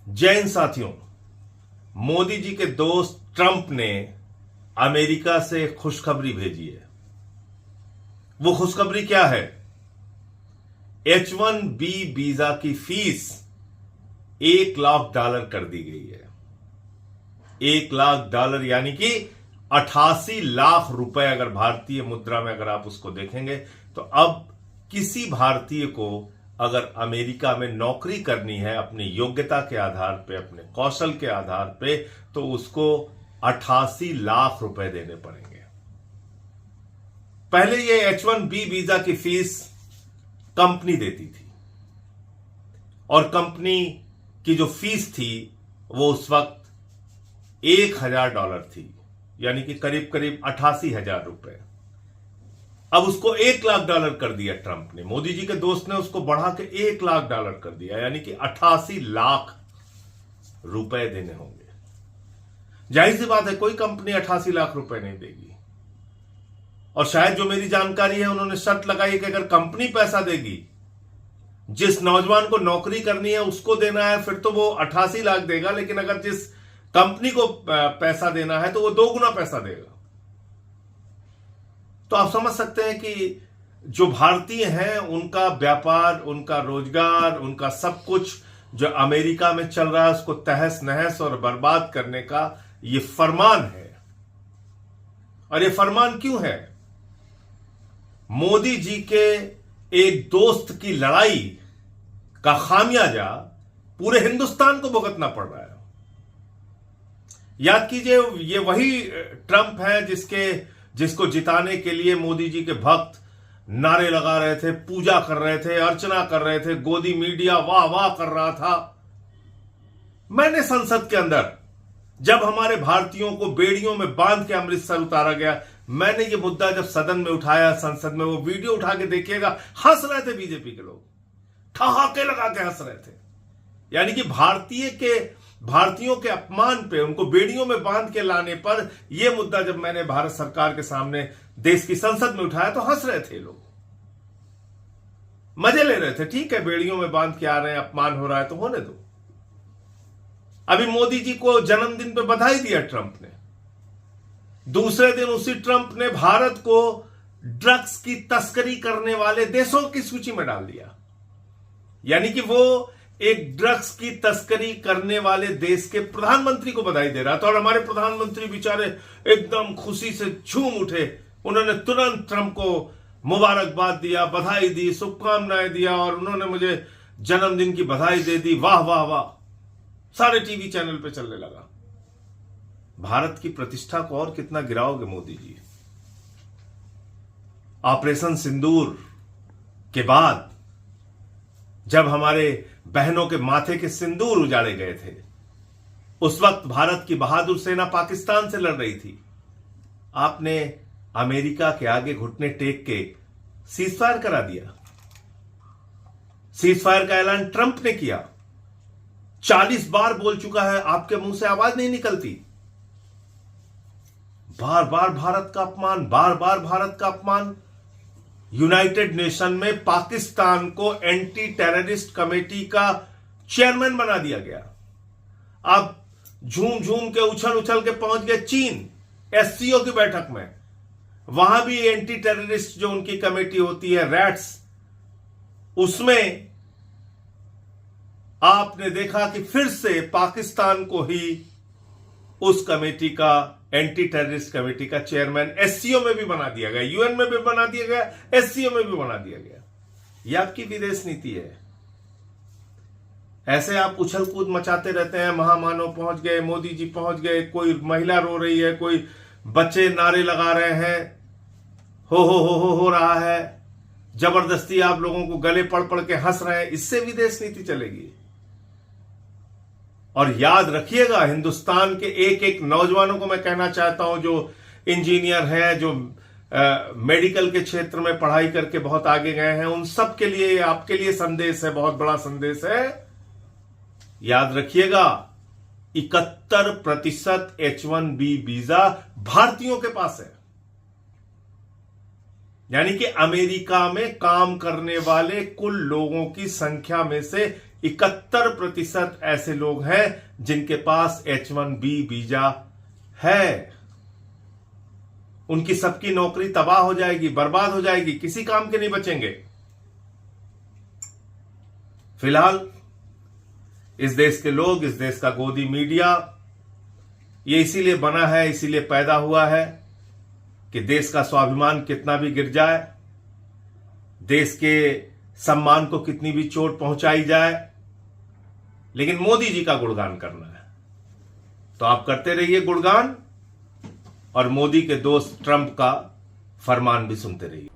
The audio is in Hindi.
जैन साथियों, मोदी जी के दोस्त ट्रंप ने अमेरिका से खुशखबरी भेजी है। वो खुशखबरी क्या है? H1B वीजा की फीस $1 लाख कर दी गई है। $1 लाख यानी कि 88 लाख रुपए, अगर भारतीय मुद्रा में अगर आप उसको देखेंगे तो अब किसी भारतीय को अगर अमेरिका में नौकरी करनी है अपनी योग्यता के आधार पे, अपने कौशल के आधार पे, तो उसको 88 लाख रुपए देने पड़ेंगे। पहले ये H1B वीजा की फीस कंपनी देती थी और कंपनी की जो फीस थी वो उस वक्त $1000 थी, यानी कि करीब करीब 88,000 रुपए। अब उसको $1 लाख कर दिया ट्रंप ने। मोदी जी के दोस्त ने उसको बढ़ा के $1 लाख कर दिया, यानी कि 88 लाख रुपए देने होंगे। जाहिर सी बात है, कोई कंपनी 88 लाख रुपए नहीं देगी। और शायद जो मेरी जानकारी है, उन्होंने शर्त लगाई कि अगर कंपनी पैसा देगी, जिस नौजवान को नौकरी करनी है उसको देना है, फिर तो वो 88 लाख देगा, लेकिन अगर जिस कंपनी को पैसा देना है तो वो 2 गुना पैसा देगा। तो आप समझ सकते हैं कि जो भारतीय हैं उनका व्यापार, उनका रोजगार, उनका सब कुछ जो अमेरिका में चल रहा है उसको तहस नहस और बर्बाद करने का ये फरमान है। और ये फरमान क्यों है? मोदी जी के एक दोस्त की लड़ाई का खामियाजा पूरे हिंदुस्तान को भुगतना पड़ रहा है। याद कीजिए, ये वही ट्रंप है जिसको जिताने के लिए मोदी जी के भक्त नारे लगा रहे थे, पूजा कर रहे थे, अर्चना कर रहे थे, गोदी मीडिया वाह वाह कर रहा था। मैंने संसद के अंदर जब हमारे भारतीयों को बेड़ियों में बांध के अमृतसर उतारा गया, मैंने ये मुद्दा जब सदन में उठाया, संसद में, वो वीडियो उठा के देखिएगा, हंस रहे थे बीजेपी के लोग, ठहाके लगा के हंस रहे थे। यानी कि भारतीयों के अपमान पे, उनको बेड़ियों में बांध के लाने पर यह मुद्दा जब मैंने भारत सरकार के सामने देश की संसद में उठाया तो हंस रहे थे लोग, मजे ले रहे थे। ठीक है, बेड़ियों में बांध के आ रहे हैं, अपमान हो रहा है तो होने दो। अभी मोदी जी को जन्मदिन पे बधाई दिया ट्रंप ने। दूसरे दिन उसी ट्रंप ने भारत को ड्रग्स की तस्करी करने वाले देशों की सूची में डाल दिया। यानी कि वो एक ड्रग्स की तस्करी करने वाले देश के प्रधानमंत्री को बधाई दे रहा था। और हमारे प्रधानमंत्री बेचारे एकदम खुशी से झूम उठे। उन्होंने तुरंत ट्रंप को मुबारकबाद दिया, बधाई दी, शुभकामनाएं दिया, और उन्होंने मुझे जन्मदिन की बधाई दे दी। वाह वाह वाह, सारे टीवी चैनल पे चलने लगा। भारत की प्रतिष्ठा को और कितना गिराओगे मोदी जी? ऑपरेशन सिंदूर के बाद जब हमारे बहनों के माथे के सिंदूर उजाड़े गए थे, उस वक्त भारत की बहादुर सेना पाकिस्तान से लड़ रही थी। आपने अमेरिका के आगे घुटने टेक के सीजफायर करा दिया। सीजफायर का ऐलान ट्रंप ने किया। 40 बार बोल चुका है, आपके मुंह से आवाज नहीं निकलती। बार बार भारत का अपमान, बार बार भारत का अपमान। यूनाइटेड नेशन में पाकिस्तान को एंटी टेररिस्ट कमेटी का चेयरमैन बना दिया गया। अब झूम झूम के उछल उछल के पहुंच गए चीन SCO की बैठक में। वहां भी एंटी टेररिस्ट जो उनकी कमेटी होती है, रैट्स, उसमें आपने देखा कि फिर से पाकिस्तान को ही उस कमेटी का, एंटी टेररिस्ट कमेटी का चेयरमैन SCO में भी बना दिया गया, UN में भी बना दिया गया, SCO में भी बना दिया गया। यह आपकी विदेश नीति है। ऐसे आप उछल कूद मचाते रहते हैं, महामानव पहुंच गए, मोदी जी पहुंच गए, कोई महिला रो रही है, कोई बच्चे नारे लगा रहे हैं, हो रहा है, जबरदस्ती आप लोगों को गले पड़ पड़ के हंस रहे हैं। इससे विदेश नीति चलेगी? और याद रखिएगा, हिंदुस्तान के एक एक नौजवानों को मैं कहना चाहता हूं, जो इंजीनियर हैं, जो मेडिकल के क्षेत्र में पढ़ाई करके बहुत आगे गए हैं, उन सब के लिए, आपके लिए संदेश है, बहुत बड़ा संदेश है। याद रखिएगा, 71% H1B वीजा भारतीयों के पास है। यानी कि अमेरिका में काम करने वाले कुल लोगों की संख्या में से 71% ऐसे लोग हैं जिनके पास H1B वीजा है। उनकी सबकी नौकरी तबाह हो जाएगी, बर्बाद हो जाएगी, किसी काम के नहीं बचेंगे। फिलहाल इस देश के लोग, इस देश का गोदी मीडिया ये इसीलिए बना है, इसीलिए पैदा हुआ है कि देश का स्वाभिमान कितना भी गिर जाए, देश के सम्मान को कितनी भी चोट पहुंचाई जाए, लेकिन मोदी जी का गुणगान करना है। तो आप करते रहिए गुणगान और मोदी के दोस्त ट्रंप का फरमान भी सुनते रहिए।